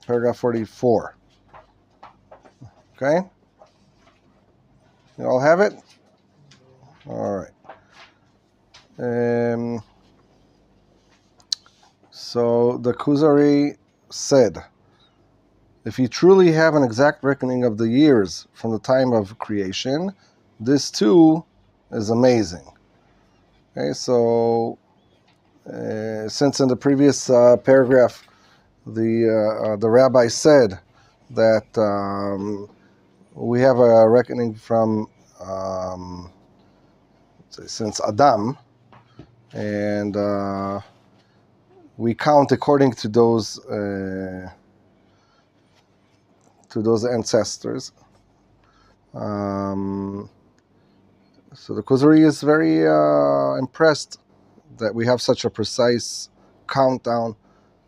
paragraph 44. Okay? You all have it? All right. So the Kuzari said, if you truly have an exact reckoning of the years from the time of creation, this too is amazing. Okay, so since in the previous paragraph the Rabbi said that we have a reckoning from since Adam, and we count according to those ancestors. So the Kuzari is very impressed that we have such a precise countdown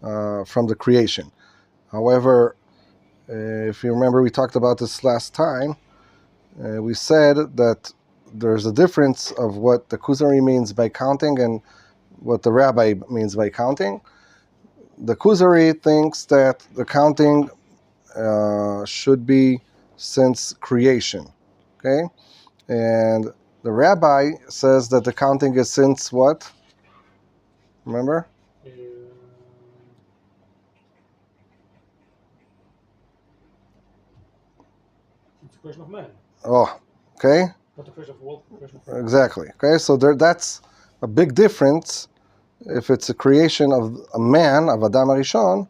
from the creation. However, if you remember, we talked about this last time. We said that there's a difference of what the Kuzari means by counting and what the Rabbi means by counting. The Kuzari thinks that the counting should be since creation, okay? And the Rabbi says that the counting is since what? Remember? It's a question of man. Oh, okay. Not a question of world. Exactly. Okay, so that's a big difference if it's a creation of a man, of Adam Arishon,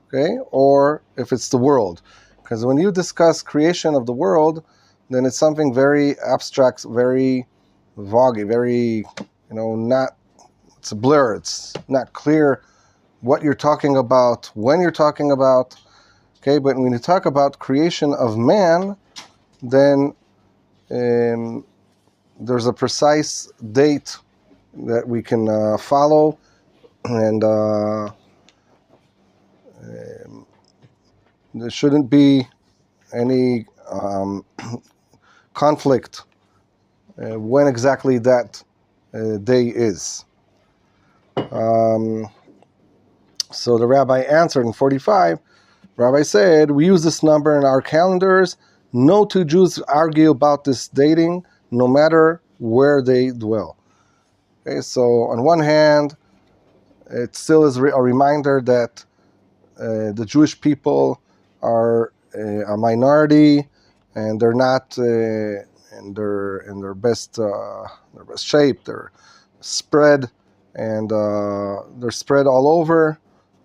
okay, or if it's the world. Because when you discuss creation of the world, then it's something very abstract, very vague, very, not, it's a blur. It's not clear what you're talking about, when you're talking about, okay, but when you talk about creation of man, then there's a precise date that we can follow, and there shouldn't be any conflict when exactly that day is. So the Rabbi answered in 45, Rabbi said, we use this number in our calendars. No two Jews argue about this dating, no matter where they dwell. Okay, so on one hand, it still is a reminder that the Jewish people are a minority, and they're not in their best shape. They're spread, and they're spread all over.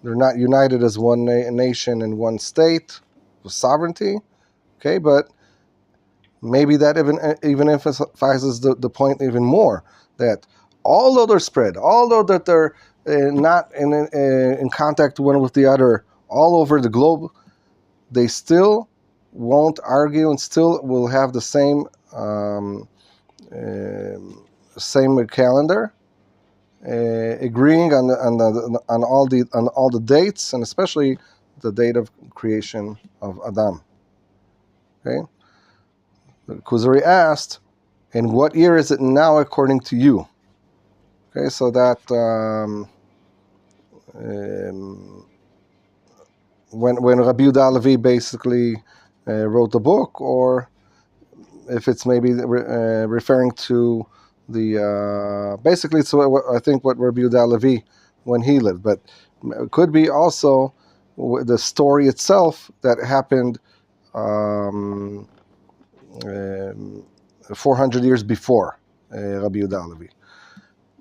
They're not united as one nation and one state with sovereignty. Okay, but maybe that even emphasizes the point even more, that although they're spread, although that they're not in contact one with the other all over the globe, they still won't argue and still will have the same calendar, agreeing on all the dates, and especially the date of creation of Adam. Okay. The Kuzari asked, "In what year is it now according to you?" Okay, so that when Rabbi Yehuda Levi basically wrote the book, or if it's maybe referring to the basically it's I think what Rabbi Yehuda Levi when he lived, but it could be also the story itself that happened 400 years before Rabbi Yehuda Levi.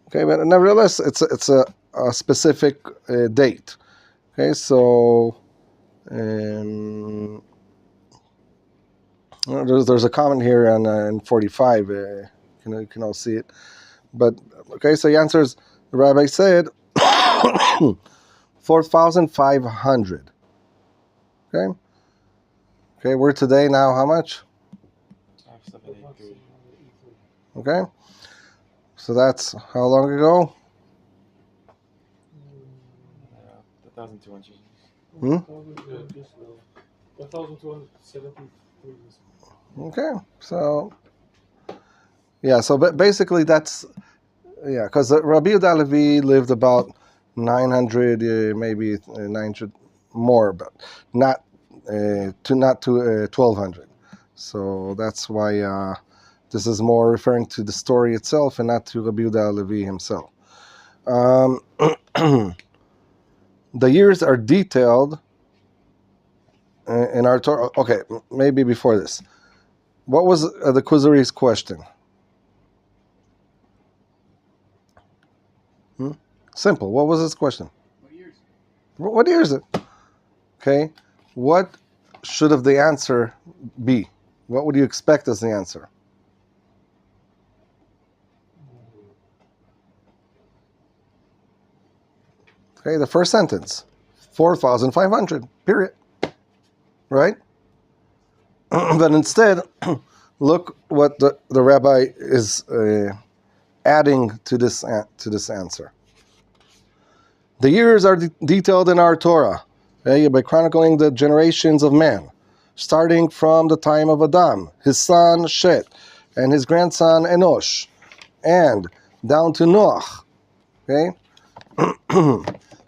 Okay, but nevertheless, it's a specific date. Okay, so there's a comment here in 45. You can all see it. But okay, so he answers. The Rabbi said 4,500. Okay. Okay, we're today now. How much? 5,783. Okay. So that's how long ago? 1,200. 1,273. Okay, so yeah, so basically that's because Rabbi Yehuda Levi lived about 900, maybe 900, more, but not to 1200. So that's why this is more referring to the story itself and not to Rabbi Yehuda Halevi himself. The years are detailed in our Torah. Okay, maybe before this. What was the Kuzari's question? Simple. What was his question? What years? What year is it? Okay. What should have the answer be? What would you expect as the answer? Okay, the first sentence. 4,500, period. Right? But instead, look what the rabbi is adding to this answer. The years are detailed in our Torah, by chronicling the generations of man, starting from the time of Adam, his son Shet, and his grandson Enosh, and down to Noach. Okay?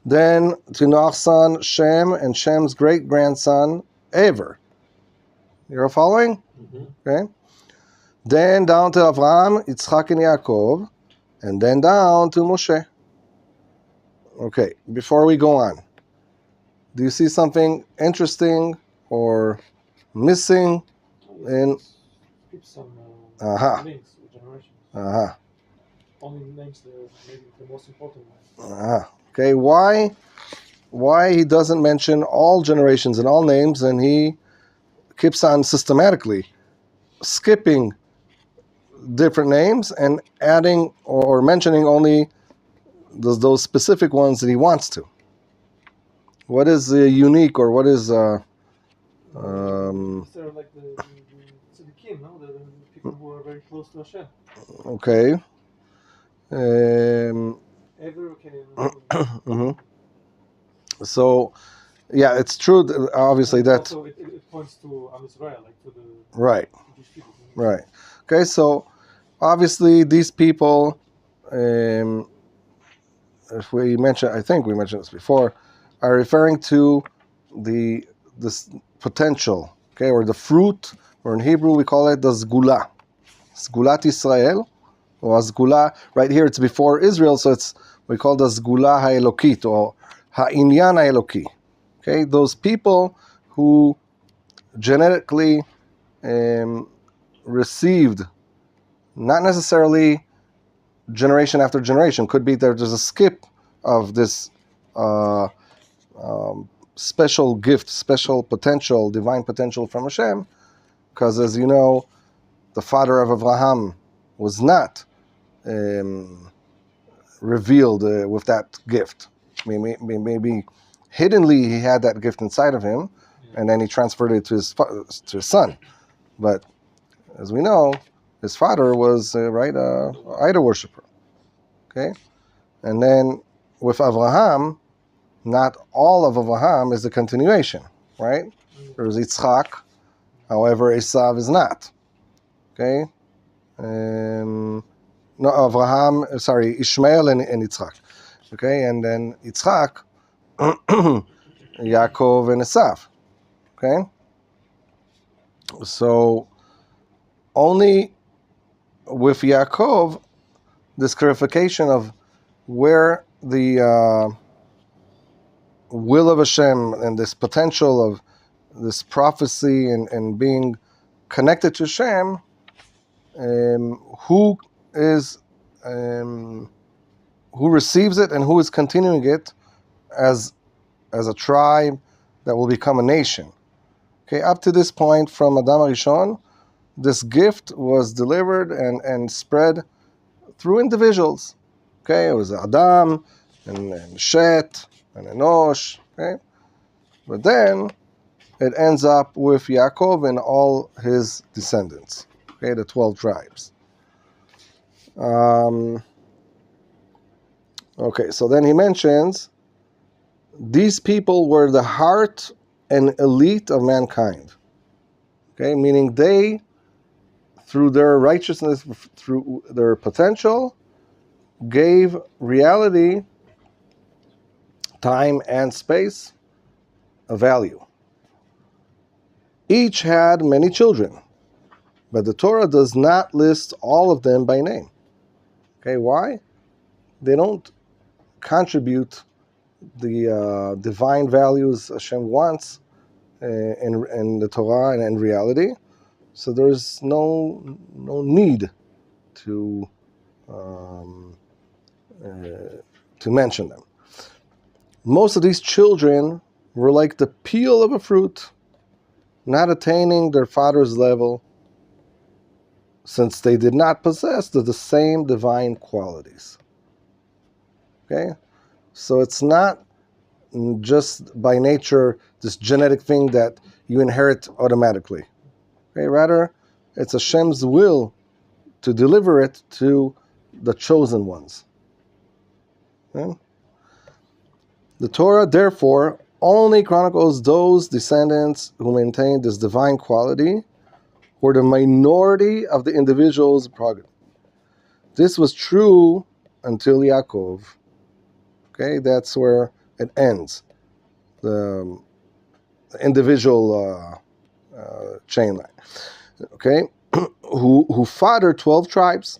Then to Noach's son Shem and Shem's great-grandson Ever. You're following? Mm-hmm. Okay? Then down to Avraham, Yitzchak, and Yaakov, and then down to Moshe. Okay, before we go on, do you see something interesting or missing in? Skip some Aha. names or generations. Uh-huh. Only names maybe the most important ones. Uh-huh. Okay, why he doesn't mention all generations and all names, and he keeps on systematically skipping different names and adding or mentioning only those specific ones that he wants to? What is unique, or what is They're like the tzaddikim, no? The people who are very close to Hashem. okay? Ever can remember. Mhm. So, yeah, it's true. Obviously, And that also it points to Am Israel, like to the right, Jewish people. right. Okay, so obviously these people, if we mention, I think we mentioned this before, are referring to this potential, okay, or the fruit, or in Hebrew we call it the Zgula, Zgulat Israel, or Zgula. Right here it's before Israel, so we call the Zgula HaElokit, or Ha'inyan HaEloki. Okay, those people who genetically received, not necessarily generation after generation, could be there's a skip of this special gift, special potential, divine potential from Hashem, because as you know, the father of Abraham was not revealed with that gift. Maybe hiddenly he had that gift inside of him, and then he transferred it to his son. But as we know, his father was idol worshiper. Okay, and then with Abraham, not all of Abraham is the continuation, right? There's Yitzchak, however, Esav is not. Okay, no, Abraham, sorry, Ishmael and Yitzchak. Okay, and then Yitzchak, Yaakov and Esav. Okay, so only with Yaakov, this clarification of where the will of Hashem and this potential of this prophecy and being connected to Hashem, who receives it and who is continuing it as a tribe that will become a nation. Okay, up to this point from Adam Rishon, this gift was delivered and spread through individuals. Okay, it was Adam and Shet and Enosh. Okay, but then it ends up with Yaakov and all his descendants. Okay, the 12 tribes. Okay, so then he mentions these people were the heart and elite of mankind. Okay, meaning they, through their righteousness, through their potential, gave reality, time and space, a value. Each had many children, but the Torah does not list all of them by name. Okay, why? They don't contribute the divine values Hashem wants in the Torah and in reality. So there's no need to mention them. Most of these children were like the peel of a fruit, not attaining their father's level, since they did not possess the same divine qualities. Okay? So it's not just by nature this genetic thing that you inherit automatically. Okay? Rather, it's Hashem's will to deliver it to the chosen ones. Okay? The Torah, therefore, only chronicles those descendants who maintain this divine quality, or the minority of the individual's prerogative. This was true until Yaakov. Okay, that's where it ends. The individual chain line. Okay, who fathered 12 tribes.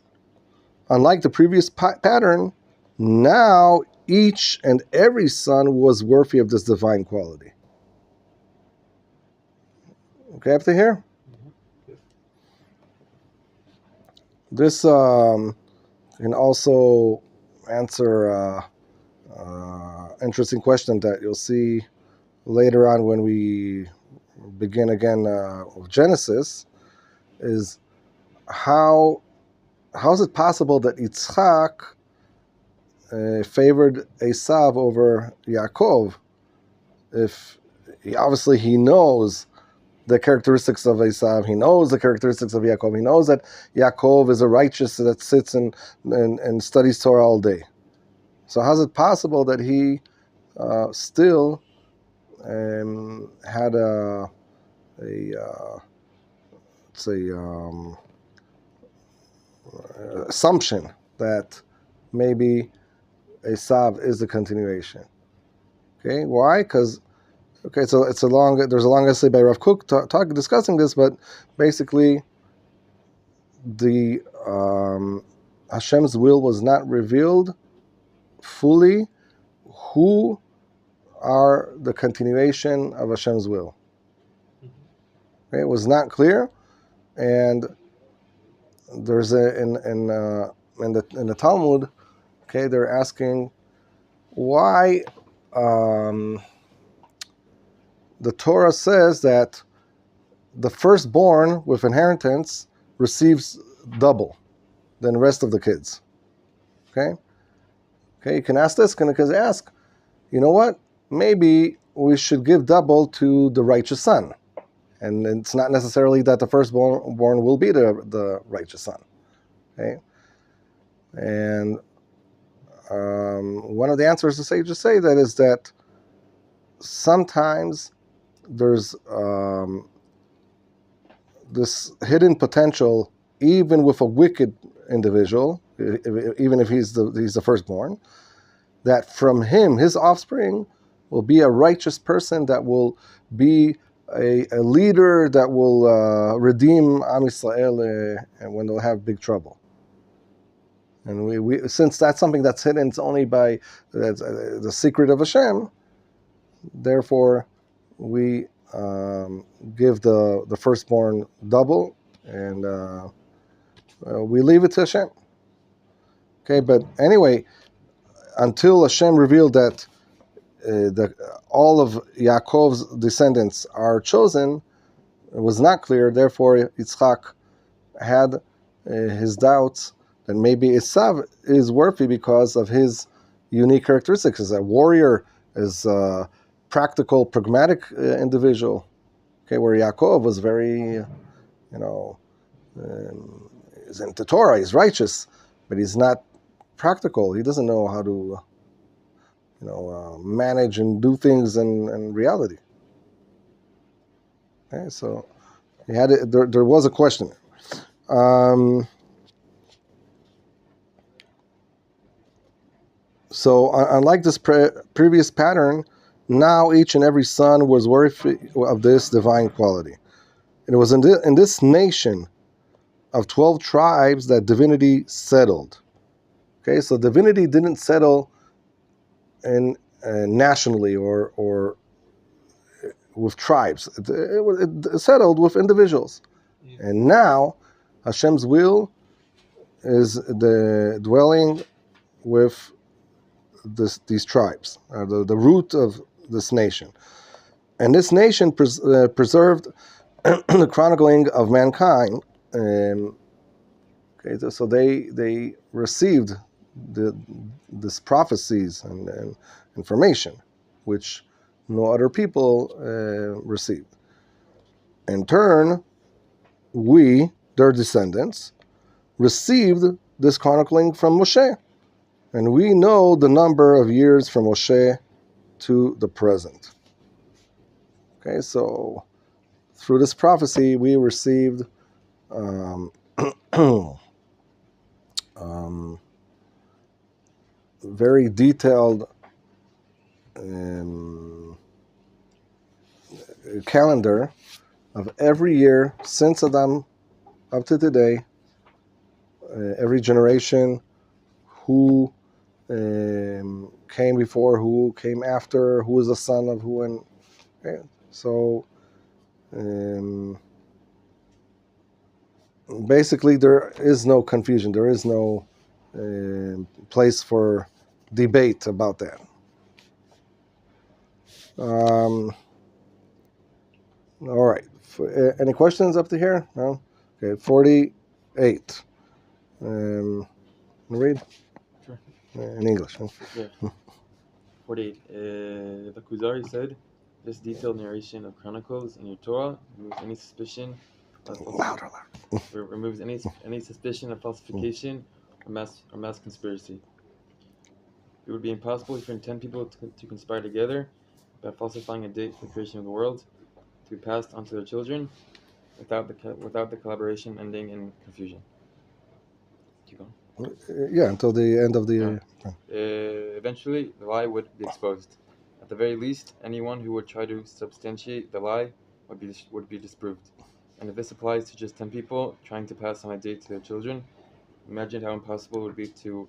Unlike the previous pattern, now each and every son was worthy of this divine quality. Okay, up to here? This can also answer interesting question that you'll see later on when we begin again with Genesis, is how is it possible that Yitzchak favored Esav over Yaakov, if obviously he knows the characteristics of Esav, he knows the characteristics of Yaakov, he knows that Yaakov is a righteous that sits and studies Torah all day. So how is it possible that he still had assumption that maybe Esav is the continuation? Okay, why? Because there's a long essay by Rav Kook discussing this, but basically the Hashem's will was not revealed fully. Who are the continuation of Hashem's will? Okay, it was not clear, and there's in the Talmud. Okay, they're asking why the Torah says that the firstborn with inheritance receives double than the rest of the kids. Okay, you can ask this. Can ask, you know what? Maybe we should give double to the righteous son, and it's not necessarily that the firstborn will be the righteous son. Okay, and one of the answers the sages say that is that sometimes there's this hidden potential even with a wicked individual, even if he's the firstborn, that from him, his offspring, will be a righteous person that will be a leader that will redeem Am Yisrael when they'll have big trouble. And we since that's something that's hidden, it's only by the secret of Hashem. Therefore, we give the firstborn double, and we leave it to Hashem. Okay, but anyway, until Hashem revealed that all of Yaakov's descendants are chosen, it was not clear. Therefore, Yitzchak had his doubts that maybe Esav is worthy because of his unique characteristics as a warrior, as a practical, pragmatic individual. Okay, where Yaakov was very, he's into Torah, he's righteous, but he's not practical. He doesn't know how to, manage and do things in reality. Okay, so he had it. There was a question. So unlike this previous pattern, Now each and every son was worthy of this divine quality. And it was in this nation of 12 tribes that divinity settled. Okay, so divinity didn't settle in nationally or with tribes. It settled with individuals. And now Hashem's will is the dwelling with these tribes, the root of this nation. And this nation preserved the chronicling of mankind. Okay, so they received this prophecies and information, which no other people received. In turn, we, their descendants, received this chronicling from Moshe. And we know the number of years from Moshe to the present. Okay, so through this prophecy, we received very detailed calendar of every year since Adam up to today, every generation, who came before, who came after, who is the son of who, and okay, so basically there is no confusion. There is no place for debate about that. All right. Any questions up to here? No? Okay, 48. Read? Sure. In English. Huh? Yeah. 48. The Kuzari said, this detailed narration of chronicles in your Torah removes any suspicion of Louder. removes any suspicion of falsification or mass conspiracy. It would be impossible for 10 people to conspire together by falsifying a date for the creation of the world to be passed on to their children without the collaboration ending in confusion. Keep going. Yeah, until the end of the... Eventually, the lie would be exposed. At the very least, anyone who would try to substantiate the lie would be disproved. And if this applies to just 10 people trying to pass on a date to their children, imagine how impossible it would be to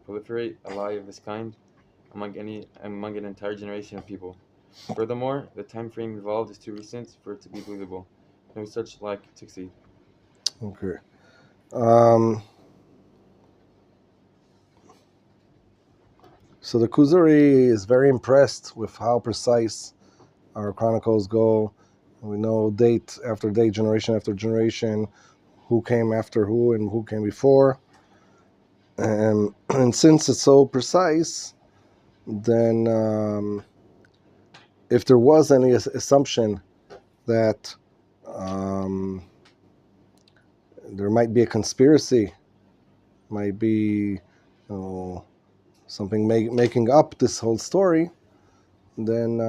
proliferate a lie of this kind among an entire generation of people. Furthermore, the time frame involved is too recent for it to be believable. No such lie could succeed. Okay. So the Kuzari is very impressed with how precise our chronicles go. We know date after date, generation after generation, who came after who and who came before. And since it's so precise, then if there was any assumption that there might be a conspiracy, might be something making up this whole story, then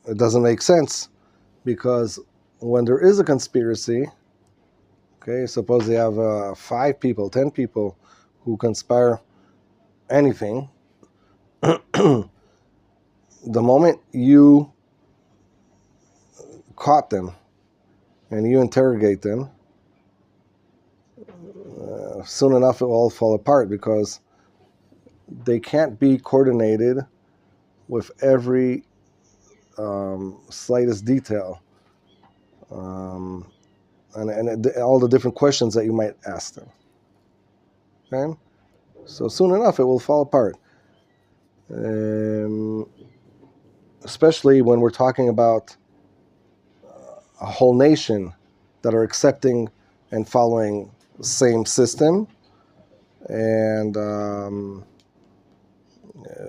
it doesn't make sense, because when there is a conspiracy, okay, suppose you have 5 people, 10 people who conspire anything, the moment you caught them and you interrogate them, soon enough it will all fall apart, because they can't be coordinated with every slightest detail, and all the different questions that you might ask them. Okay, so soon enough it will fall apart, especially when we're talking about a whole nation that are accepting and following the same system, and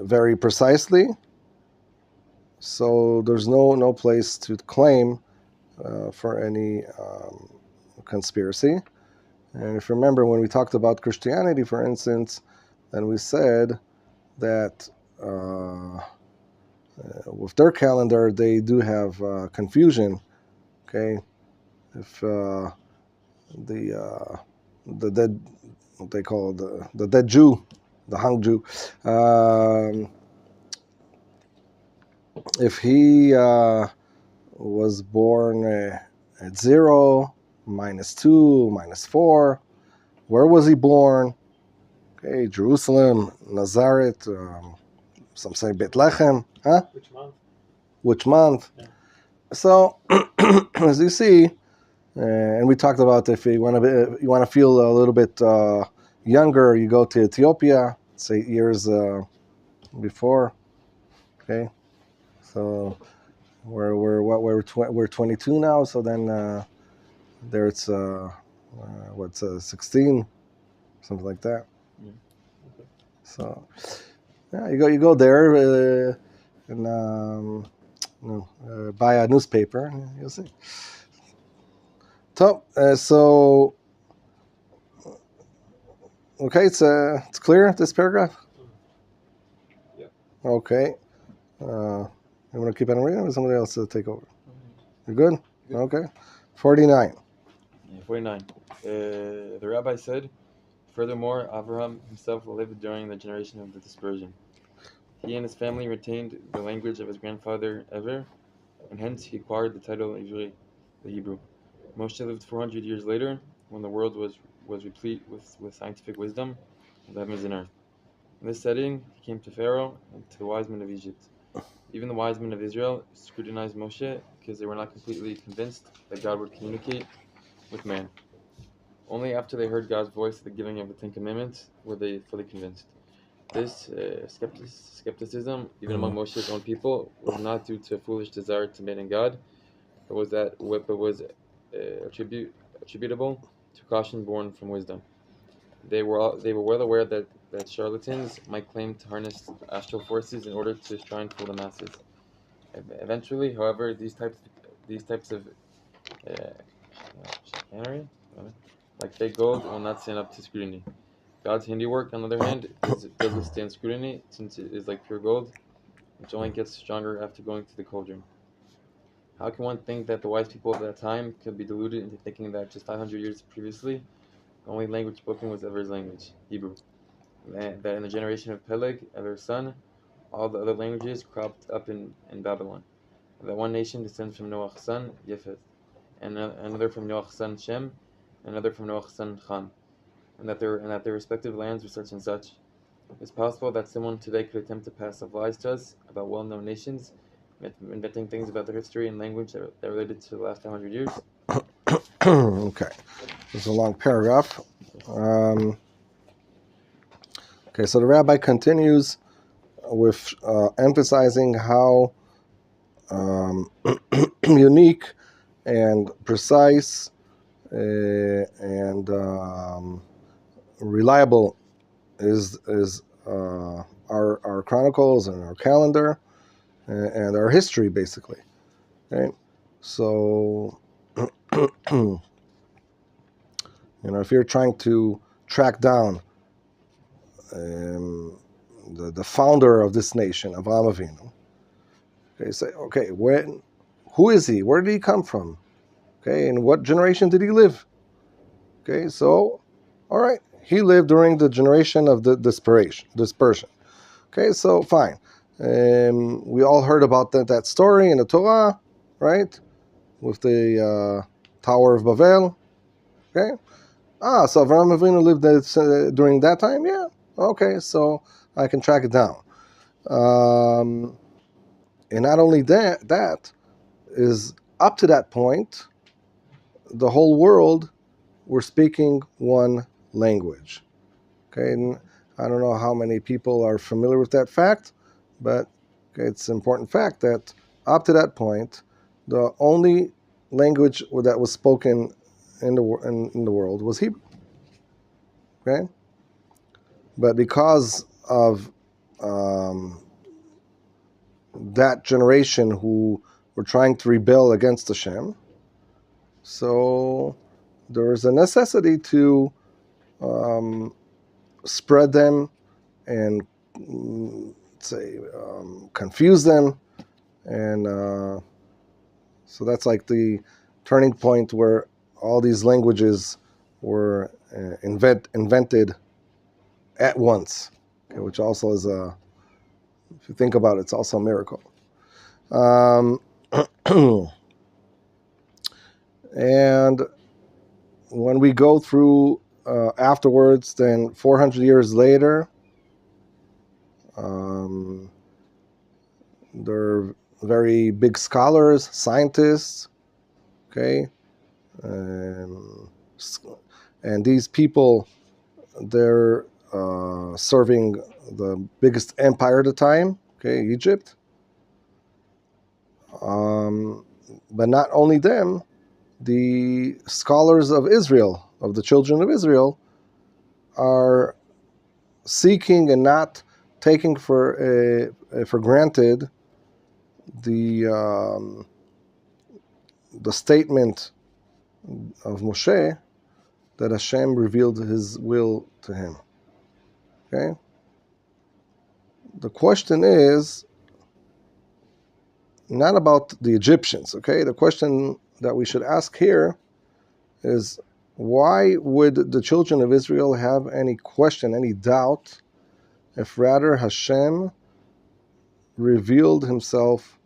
very precisely. So there's no place to claim for any conspiracy. And if you remember, when we talked about Christianity, for instance, then we said that with their calendar, they do have confusion. Okay, if the dead, what they call the dead Jew, the hung Jew, if he was born at 0, -2, -4, where was he born? Okay, Jerusalem, Nazareth, some say Bethlehem, huh? Which month? Which month? Yeah. So, as you see, and we talked about if you want to feel a little bit younger, you go to Ethiopia. It's 8 years before. Okay, so we're 22 now. So then there it's 16, something like that. Yeah. So yeah, you go there and buy a newspaper, and you'll see. So okay, it's clear, this paragraph. Yeah. Okay. You want to keep on reading, or somebody else to take over? You good? Good. Okay. 49. Yeah, 49. The rabbi said, furthermore, Abraham himself lived during the generation of the dispersion. He and his family retained the language of his grandfather Ever, and hence he acquired the title Ivri, the Hebrew. Moshe lived 400 years later, when the world was replete with scientific wisdom of the heavens and earth. In this setting, he came to Pharaoh and to the wise men of Egypt. Even the wise men of Israel scrutinized Moshe because they were not completely convinced that God would communicate with man. Only after they heard God's voice at the giving of the Ten Commandments were they fully convinced. This skepticism, even among Moshe's own people, was not due to a foolish desire to abandon God, but was attributable to caution born from wisdom. They were well aware that charlatans might claim to harness astral forces in order to try and fool the masses. Eventually, however, these types of chicanery, like fake gold, will not stand up to scrutiny. God's handiwork, on the other hand, does withstand scrutiny, since it is like pure gold, which only gets stronger after going through the cauldron. How can one think that the wise people of that time could be deluded into thinking that just 500 years previously, the only language spoken was Ever's language, Hebrew? That in the generation of Peleg, Ever's son, all the other languages cropped up in Babylon. That one nation descends from Noach's son, Yefeth, and another from Noach's son, Shem, and another from Noach's son, Ham, and that their respective lands were such and such. It's possible that someone today could attempt to pass off lies to us about well-known nations, inventing things about their history and language that related to the last 500 years. Okay. It's a long paragraph. Okay, so the rabbi continues with emphasizing how unique and precise and reliable is our chronicles and our calendar and our history, basically. Okay, so if you're trying to track down the founder of this nation, Avraham Avinu, okay, say, okay, who is he? Where did he come from? Okay, in what generation did he live? Okay, so, all right, he lived during the generation of the dispersion. Okay, so fine. We all heard about that story in the Torah, right? With the Tower of Babel. Okay. So Avraham Avinu lived during that time? Yeah. Okay, so I can track it down. And not only that is up to that point, the whole world were speaking one language. Okay, and I don't know how many people are familiar with that fact, but okay, it's an important fact that up to that point, the only language that was spoken in the world was Hebrew. Okay, but because of that generation who were trying to rebel against Hashem, so there was a necessity to spread them and confuse them, and so that's like the turning point where all these languages were invented at once, okay, which also is if you think about it, it's also a miracle. Um, and when we go through afterwards, then 400 years later, they're very big scholars, scientists, okay? And these people, they're serving the biggest empire at the time, okay, Egypt. But not only them, the scholars of Israel, of the children of Israel, are seeking and not taking for granted the statement of Moshe that Hashem revealed His will to him. Okay. The question is not about the Egyptians. Okay. The question that we should ask here is, why would the children of Israel have any question, any doubt, if rather Hashem revealed Himself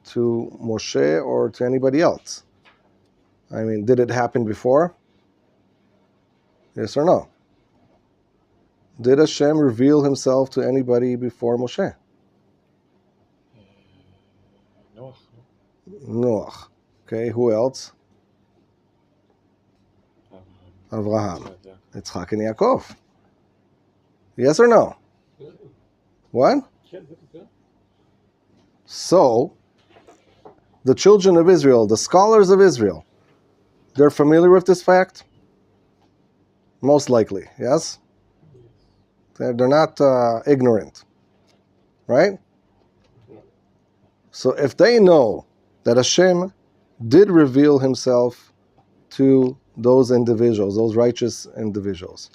to Moshe or to anybody else? I mean, did it happen before? Yes or no? Did Hashem reveal Himself to anybody before Moshe? Noach. Okay, who else? Abraham, Yitzchak, and Yaakov. Yes or no? What? So, the children of Israel, the scholars of Israel, they're familiar with this fact? Most likely, yes? They're not ignorant, right? So if they know that Hashem did reveal Himself to those individuals, those righteous individuals,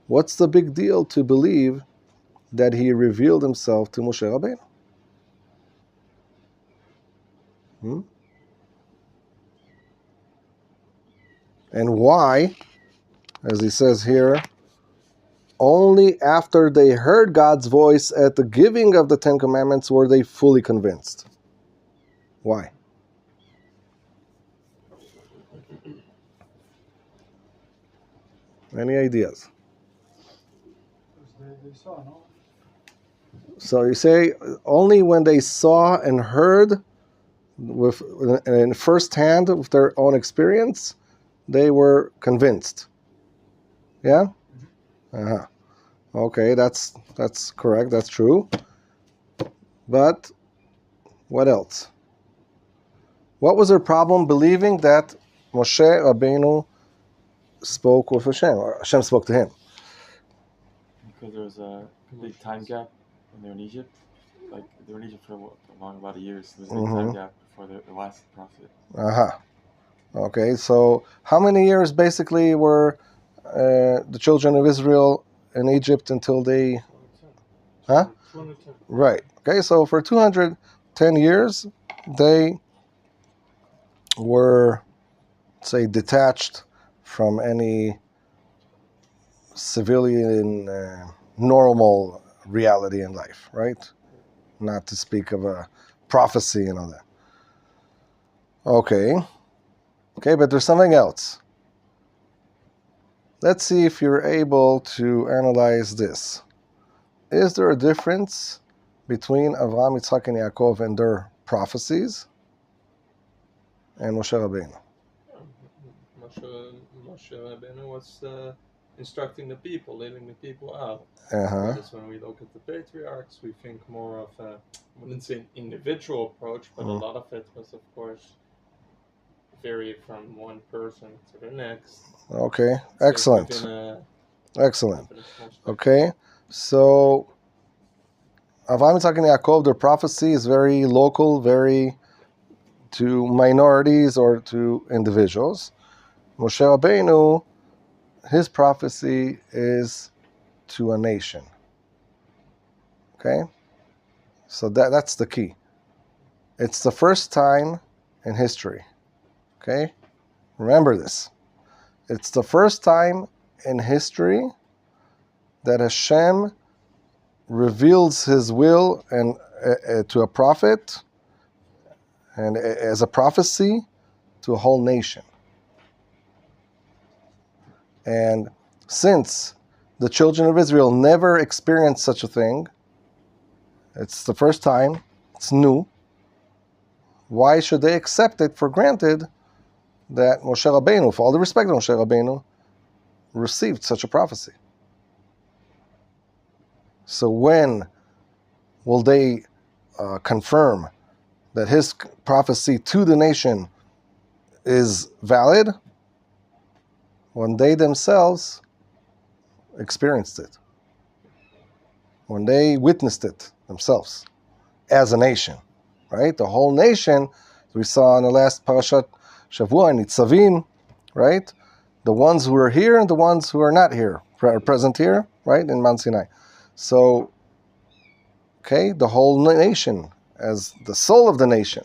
what's the big deal to believe that He revealed Himself to Moshe Rabbeinu? And why, as he says here, only after they heard God's voice at the giving of the Ten Commandments were they fully convinced? Why? Any ideas? They saw, no? So you say only when they saw and heard in first hand with their own experience, they were convinced. Yeah? Uh-huh. Okay, that's correct, that's true. But what else? What was their problem believing that Moshe Rabbeinu spoke with Hashem, or Hashem spoke to him? Because there was a big time gap when they were in Egypt. Like, they were in Egypt for about a year, so there's a big time gap before the last prophet. Okay, so how many years basically were the children of Israel in Egypt until they... 210. Right. Okay, so for 210 years, they were, say, detached from any civilian normal reality in life, right? Not to speak of a prophecy and all that. Okay, but there's something else. Let's see if you're able to analyze this. Is there a difference between Avraham, Yitzchak, and Yaakov and their prophecies and Moshe Rabbeinu? Moshe Rabbeinu was instructing the people, leading the people out. Uh-huh. Whereas when we look at the patriarchs, we think more of a, I wouldn't say an individual approach, but a lot of it was, of course, vary from one person to the next. Okay, excellent. Excellent. Okay, so Avraham, Yitzchak, and Yaakov, their prophecy is very local, very to minorities or to individuals. Moshe Rabbeinu, his prophecy is to a nation. Okay? So that's the key. It's the first time in history. Okay? Remember this. It's the first time in history that Hashem reveals His will and to a prophet and as a prophecy to a whole nation. And since the children of Israel never experienced such a thing, it's the first time, it's new, why should they accept it for granted that Moshe Rabbeinu, with all the respect of Moshe Rabbeinu, received such a prophecy? So when will they confirm that his prophecy to the nation is valid? When they themselves experienced it, when they witnessed it themselves as a nation, right? The whole nation, we saw in the last parashat Shavua in Nitzavim, right? The ones who are here and the ones who are not here, present here, right, in Mount Sinai. So, okay, the whole nation, as the soul of the nation,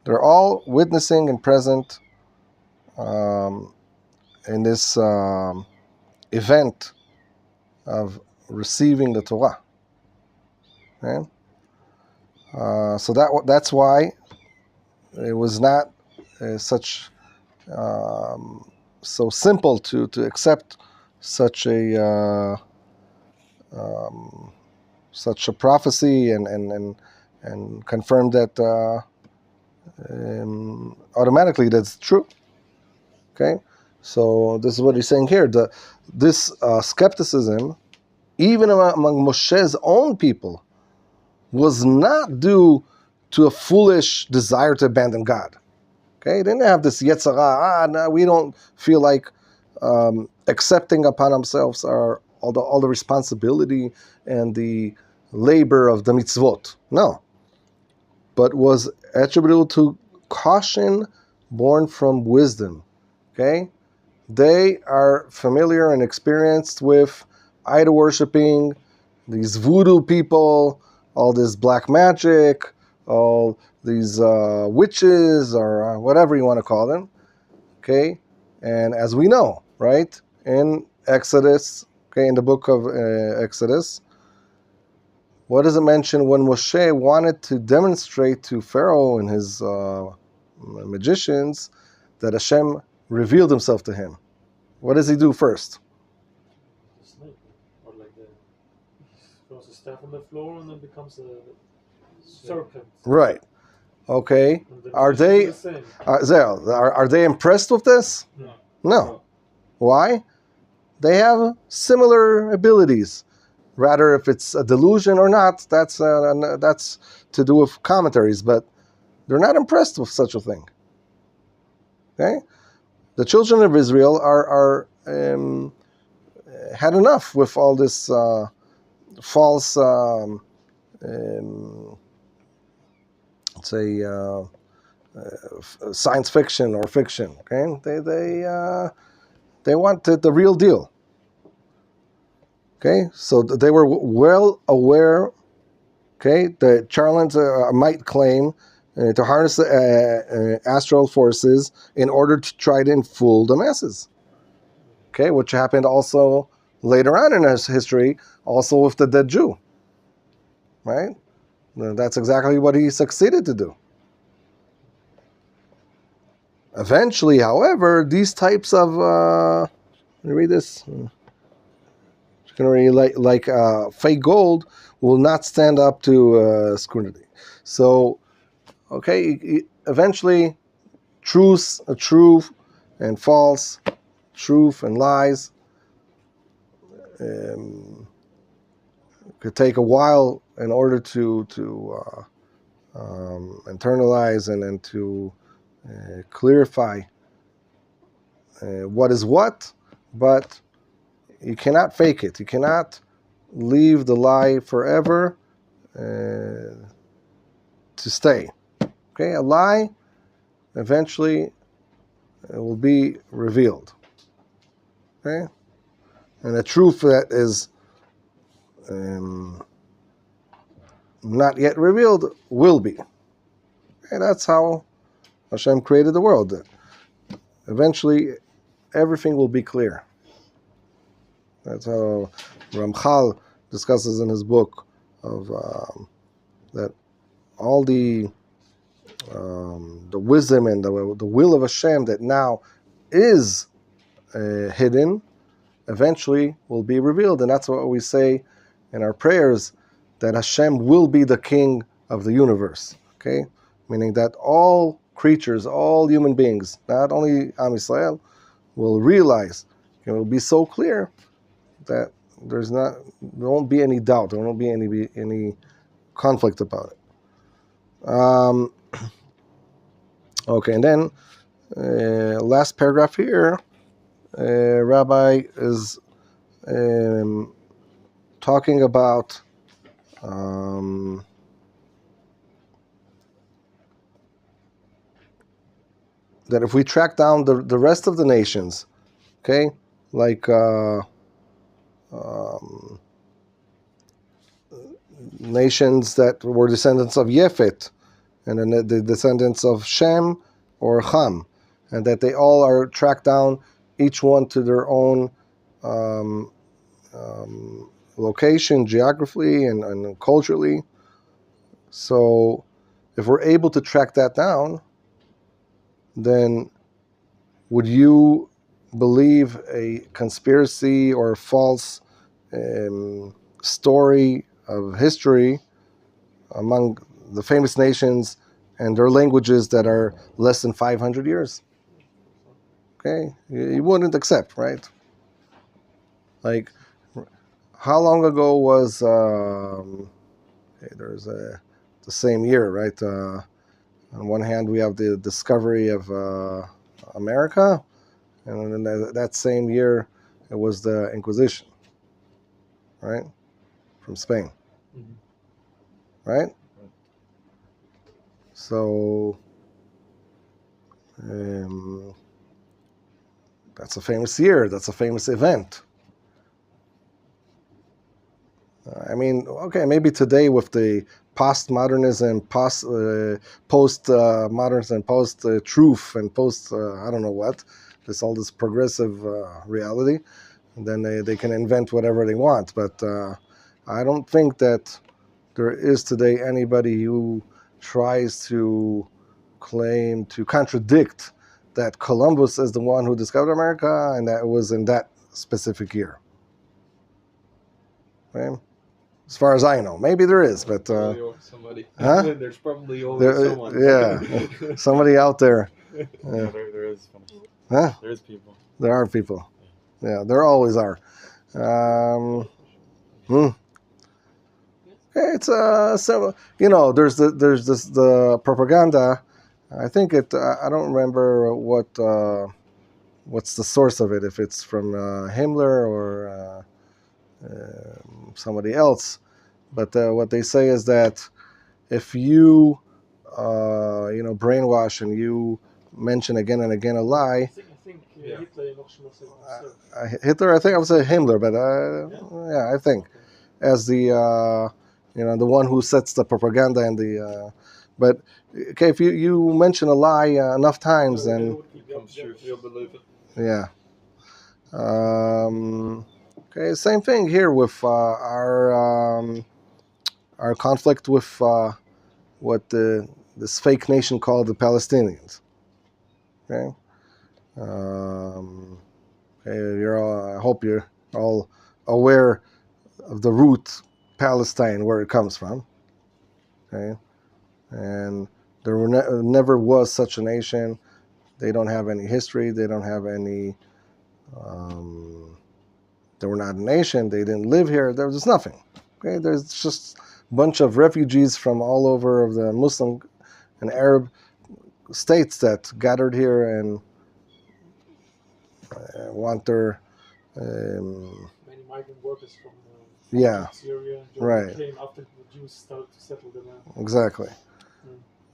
they're all witnessing and present in this event of receiving the Torah. Okay? So that's why it was not such so simple to accept such a prophecy and confirm that automatically that's true. Okay, so this is what he's saying here. This skepticism, even among Moshe's own people, was not due to a foolish desire to abandon God. Okay, they didn't have this yetzara. No, we don't feel like accepting upon ourselves all the responsibility and the labor of the mitzvot. No, but was attributable to caution born from wisdom. Okay, they are familiar and experienced with idol worshiping, these voodoo people, all this black magic, all these witches, or whatever you want to call them. Okay, and as we know, right, in Exodus, okay, in the book of Exodus, what does it mention when Moshe wanted to demonstrate to Pharaoh and his magicians that Hashem revealed himself to him? What does he do first? The snake, or like throws a staff on the floor and then becomes a serpent. Right. Okay. And the Are magician they is the same. are they impressed with this? No. No. Why? They have similar abilities. Rather, if it's a delusion or not, that's to do with commentaries, but they're not impressed with such a thing. Okay? The children of Israel are had enough with all this false, let's say, science fiction or fiction. Okay, they wanted the real deal. Okay, so they were well aware. Okay, the Charlans might claim to harness the astral forces in order to try to fool the masses. Okay, which happened also later on in his history, also with the dead Jew. Right? That's exactly what he succeeded to do. Eventually, however, these types of let me read this. Like fake gold will not stand up to scrutiny. So, okay, eventually, truth and false, truth and lies could take a while in order to internalize and to clarify what is what, but you cannot fake it. You cannot leave the lie forever to stay. Okay, a lie eventually will be revealed. Okay, and a truth that is not yet revealed will be. Okay, that's how Hashem created the world. Eventually, everything will be clear. That's how Ramchal discusses in his book of that all the the wisdom and the will of Hashem that now is hidden, eventually will be revealed. And that's what we say in our prayers, that Hashem will be the king of the universe. Okay? Meaning that all creatures, all human beings, not only Am Yisrael, will realize, it will be so clear that there won't be any doubt, there won't be any conflict about it. Okay, and then last paragraph here, Rabbi is talking about that if we track down the rest of the nations, okay, like nations that were descendants of Yefet, and then the descendants of Shem or Ham, and that they all are tracked down, each one to their own location, geographically and culturally. So if we're able to track that down, then would you believe a conspiracy or false story of history among the famous nations and their languages that are less than 500 years? Okay, you wouldn't accept, right? Like, how long ago was there's the same year, right? On one hand, we have the discovery of America, and then that same year, it was the Inquisition, right? From Spain, right? So that's a famous year. That's a famous event. I mean, okay, maybe today with the postmodernism, post-modernism, post-truth, and post, I don't know what, all this progressive reality, and then they can invent whatever they want. But I don't think that there is today anybody who tries to claim to contradict that Columbus is the one who discovered America and that it was in that specific year. Okay? As far as I know, maybe there is, but somebody. Huh? There's probably always someone. Yeah, somebody out there. Yeah, there is. Huh? There is people. There are people. Yeah, there always are. It's so there's the propaganda. I think I don't remember what's the source of it. If it's from Himmler or somebody else, but what they say is that if you brainwash and you mention again and again a lie. I think Hitler Hitler, I think I would say Himmler, but yeah, I think as the the one who sets the propaganda and the but okay, if you mention a lie enough times, then it comes true. You'll believe it. Yeah. Okay, same thing here with our conflict with what this fake nation called the Palestinians. Okay. I hope you're all aware of the root Palestine, where it comes from. Okay, and there never was such a nation. They don't have any history. They don't have any. They were not a nation. They didn't live here. There was nothing. Okay, there's just a bunch of refugees from all over of the Muslim and Arab states that gathered here and want their many migrant workers from Syria and right. came after the Jews started to settle the land. Exactly.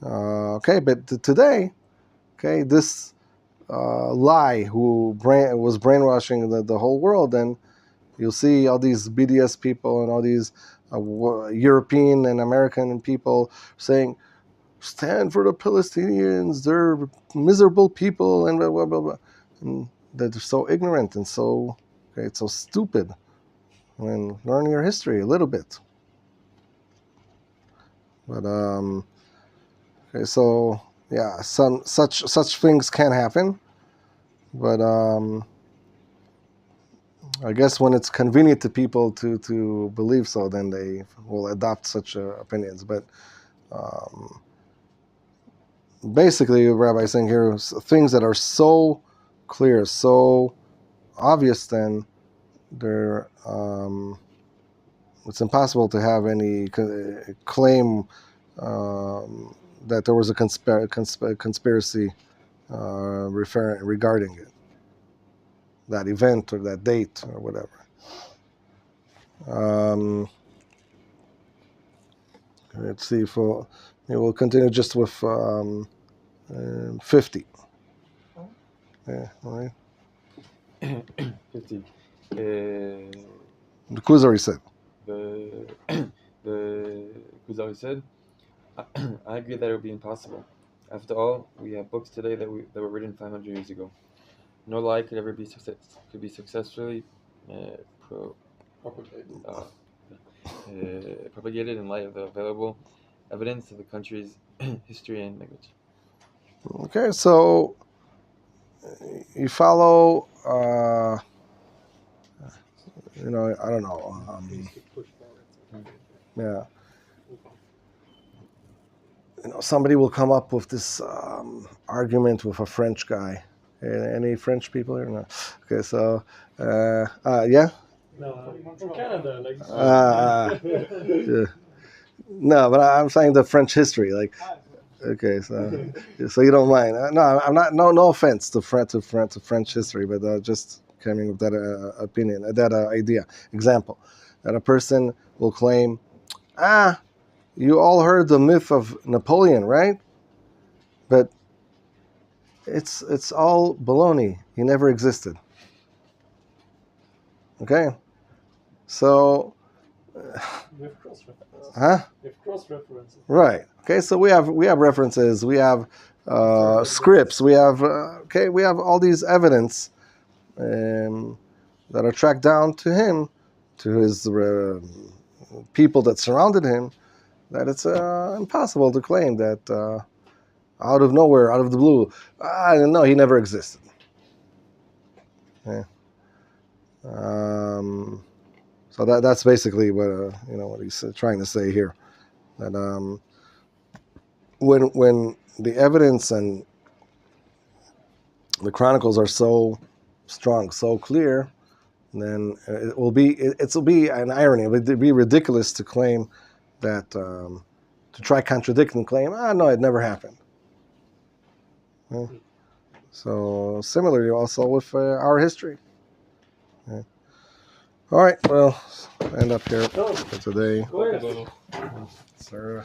Okay, but today, okay, this lie who was brainwashing the whole world, and you'll see all these BDS people and all these European and American people saying, stand for the Palestinians, they're miserable people, and blah, blah, blah, blah. And they're so ignorant and so, it's so stupid. I mean, learn your history a little bit. But, Okay, so yeah, some such things can happen, but I guess when it's convenient to people to believe so, then they will adopt such opinions. But basically, Rabbi is saying here things that are so clear, so obvious, then they're it's impossible to have any claim that there was a conspiracy regarding it, that event or that date or whatever. Let's see if we'll continue just with 50. Yeah, all right. 50. The Kuzari said. The Kuzari said, I agree that it would be impossible. After all, we have books today that were written 500 years ago. No lie could ever be successfully propagated in light of the available evidence of the country's history and language. Okay, so you follow, I don't know. Yeah. Somebody will come up with this argument with a French guy. Any French people here? No. Okay, so yeah. No, from Canada, like. Yeah. No, but I'm saying the French history, like. Okay, so you don't mind? No, I'm not. No offense to French history, but just coming with that opinion, that idea, example, that a person will claim, you all heard the myth of Napoleon, right? But it's all baloney. He never existed. Okay, so. We have cross-references. Huh? We have cross-references. Right. Okay. So we have references. We have scripts. We have we have all these evidence that are tracked down to him, to his people that surrounded him. That it's impossible to claim that out of nowhere, out of the blue, no, he never existed. Okay. So that's basically what what he's trying to say here. That when the evidence and the chronicles are so strong, so clear, then it will be an irony. It would be ridiculous to claim that to try contradict and claim, no, it never happened. Yeah. So similarly, also with our history. Yeah. All right, well, end up here for today. Go ahead. Sir.